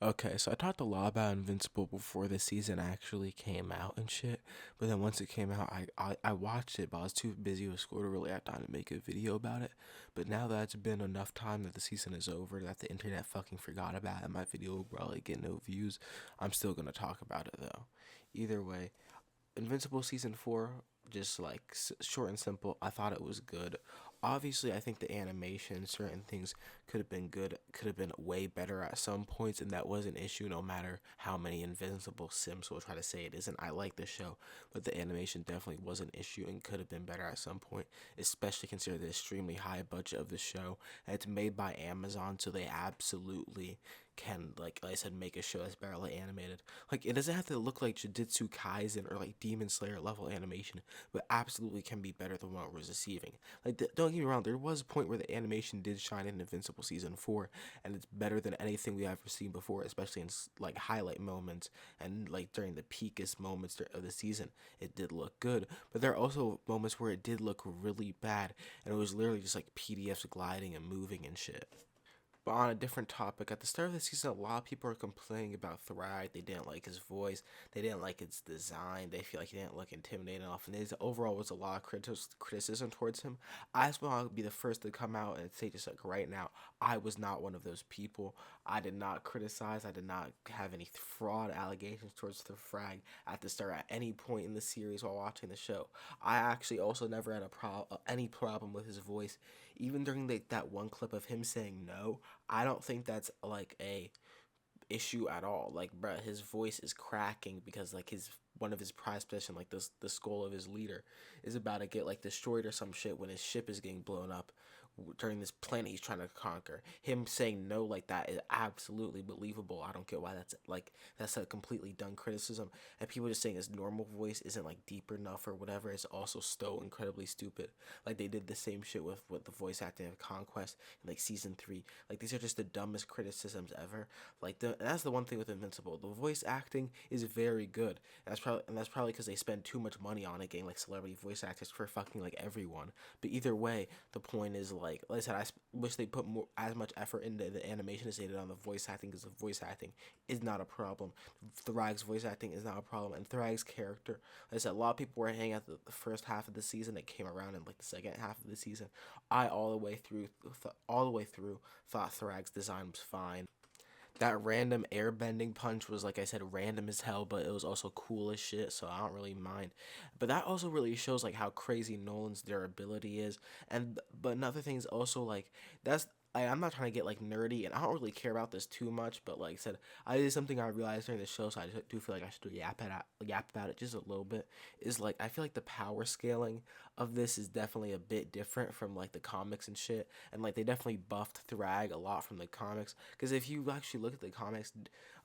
Okay, so I talked a lot about Invincible before the season actually came out and shit. But then once it came out, I watched it, but I was too busy with school to really have time to make a video about it. But now that it's been enough time that the season is over, that the internet fucking forgot about it, and my video will probably get no views, I'm still gonna talk about it though. Either way, Invincible season 4, just like short and simple. I thought it was good. Obviously, I think the animation, certain things could have been good, could have been way better at some points, and that was an issue. No matter how many Invincible Sims will try to say it isn't, I like the show, but the animation definitely was an issue and could have been better at some point, especially considering the extremely high budget of the show. And it's made by Amazon, so they absolutely can, like I said, make a show that's barely animated. Like, it doesn't have to look like Jujutsu Kaisen or like Demon Slayer level animation, but absolutely can be better than what we're receiving. Like, don't get me wrong, there was a point where the animation did shine in Invincible season 4, and it's better than anything we have ever seen before, especially in like highlight moments and like during the peakest moments of the season. It did look good, but there are also moments where it did look really bad, and it was literally just like PDFs gliding and moving and shit. But on a different topic, at the start of the season, a lot of people are complaining about Thragg. They didn't like his voice. They didn't like its design. They feel like he didn't look intimidating enough. And there's overall was a lot of criticism towards him. I just want to be the first to come out and say, just like right now, I was not one of those people. I did not criticize. I did not have any fraud allegations towards the Thragg at the start at any point in the series while watching the show. I actually also never had any problem with his voice, even during that one clip of him saying no. I don't think that's like a issue at all. Like, bruh, his voice is cracking because like his one of his prized possession, like this the skull of his leader, is about to get like destroyed or some shit when his ship is getting blown up during this planet he's trying to conquer. Him saying no like that is absolutely believable. I don't get why that's a completely done criticism. And people just saying his normal voice isn't like deep enough or whatever is also so incredibly stupid. Like they did the same shit with the voice acting of Conquest in like season 3. Like these are just the dumbest criticisms ever. Like that's the one thing with Invincible. The voice acting is very good. And that's probably because they spend too much money on it, getting like celebrity voice actors for fucking like everyone. But either way, the point is like I said, wish they put more as much effort into the animation as they did on the voice acting, because the voice acting is not a problem. Thragg's voice acting is not a problem, and Thragg's character, like I said, a lot of people were hanging out the first half of the season. It came around in like the second half of the season. I all the way through thought Thragg's design was fine. That random airbending punch was, like I said, random as hell, but it was also cool as shit, so I don't really mind. But that also really shows like how crazy Nolan's durability is. And but another thing is also like that's I'm not trying to get like nerdy, and I don't really care about this too much. But like I said, I did something I realized during the show, so I do feel like I should yap about it just a little bit. Is like I feel like the power scaling of this is definitely a bit different from like the comics and shit, and like they definitely buffed Thragg a lot from the comics. Because if you actually look at the comics,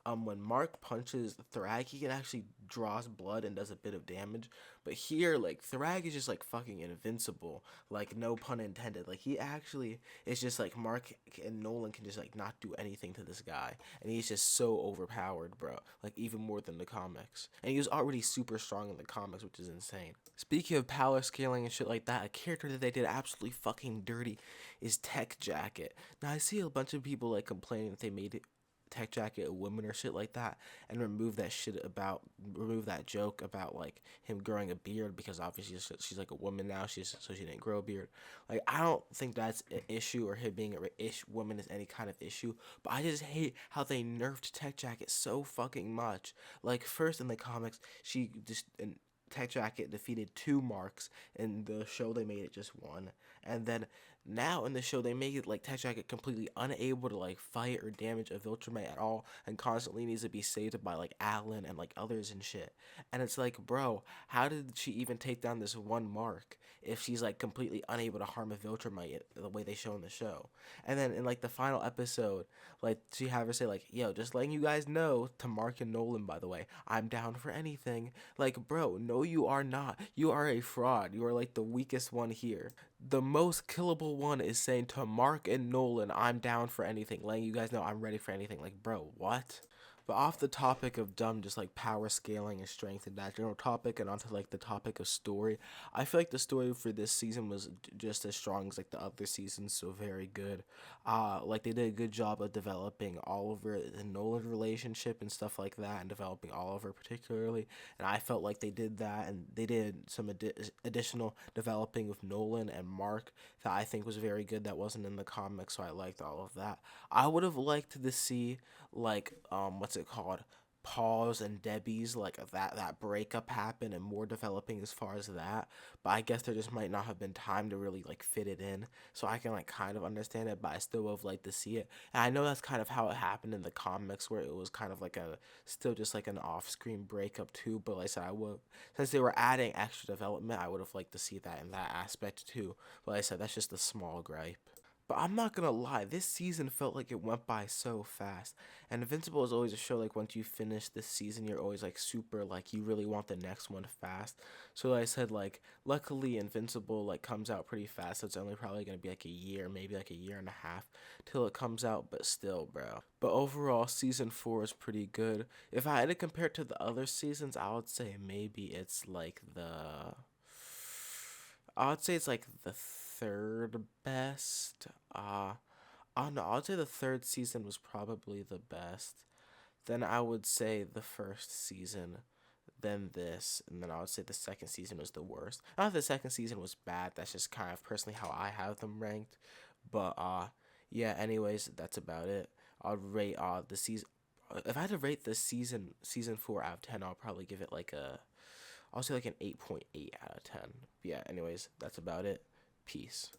when Mark punches Thragg, he can actually draws blood and does a bit of damage. But here, like Thragg is just like fucking invincible, like no pun intended. Like he actually is just like Mark and Nolan can just like not do anything to this guy, and he's just so overpowered, bro. Like even more than the comics, and he was already super strong in the comics, which is insane. Speaking of power scaling and shit like that, a character that they did absolutely fucking dirty is Tech Jacket. Now I see a bunch of people like complaining that they made it Tech Jacket a woman or shit like that, and remove that joke about like him growing a beard, because obviously she's like a woman now, so she didn't grow a beard. Like I don't think that's an issue, or him being a woman is any kind of issue, but I just hate how they nerfed Tech Jacket so fucking much. Like first in the comics, she just and Tech Jacket defeated two Marks. In the show, they made it just one. And then now in the show, they make it like Tech Jacket completely unable to like fight or damage a Viltrumite at all, and constantly needs to be saved by like Alan and like others and shit. And it's like, bro, how did she even take down this one Mark if she's like completely unable to harm a Viltrumite the way they show in the show? And then in like the final episode, like she have her say like, "Yo, just letting you guys know to Mark and Nolan, by the way, I'm down for anything." Like, bro, no, you are not. You are a fraud. You are like the weakest one here. The most killable one is saying to Mark and Nolan, I'm down for anything, letting you guys know I'm ready for anything. Like, bro, what? But off the topic of dumb, just like power scaling and strength and that general topic, and onto like the topic of story, I feel like the story for this season was just as strong as like the other seasons, so very good. Like they did a good job of developing Oliver and Nolan relationship and stuff like that, and developing Oliver particularly. And I felt like they did that, and they did some additional developing with Nolan and Mark that I think was very good. That wasn't in the comics, so I liked all of that. I would have liked to see like what's it called, Paul's and Debbie's, like that breakup happen and more developing as far as that. But I guess there just might not have been time to really like fit it in, so I can like kind of understand it, but I still would have liked to see it. And I know that's kind of how it happened in the comics, where it was kind of like a still just like an off-screen breakup too. But like I said, I would, since they were adding extra development, I would have liked to see that in that aspect too. But like I said, that's just a small gripe. But I'm not gonna lie, this season felt like it went by so fast. And Invincible is always a show like once you finish this season, you're always like super like you really want the next one fast. So like I said, like luckily Invincible like comes out pretty fast. So it's only probably gonna be like a year, maybe like a year and a half till it comes out. But still, bro. But overall, season 4 is pretty good. If I had to compare it to the other seasons, I would say maybe it's like the I would say it's like the third best. I don't know. I would say the third season was probably the best. Then I would say the first season, then this, and then I would say the second season was the worst. Not that the second season was bad. That's just kind of personally how I have them ranked. But yeah. Anyways, that's about it. I'll rate the season. If I had to rate the season 4 out of 10, I'll probably give it like a I'll say like an 8.8 out of 10. But yeah, anyways, that's about it. Peace.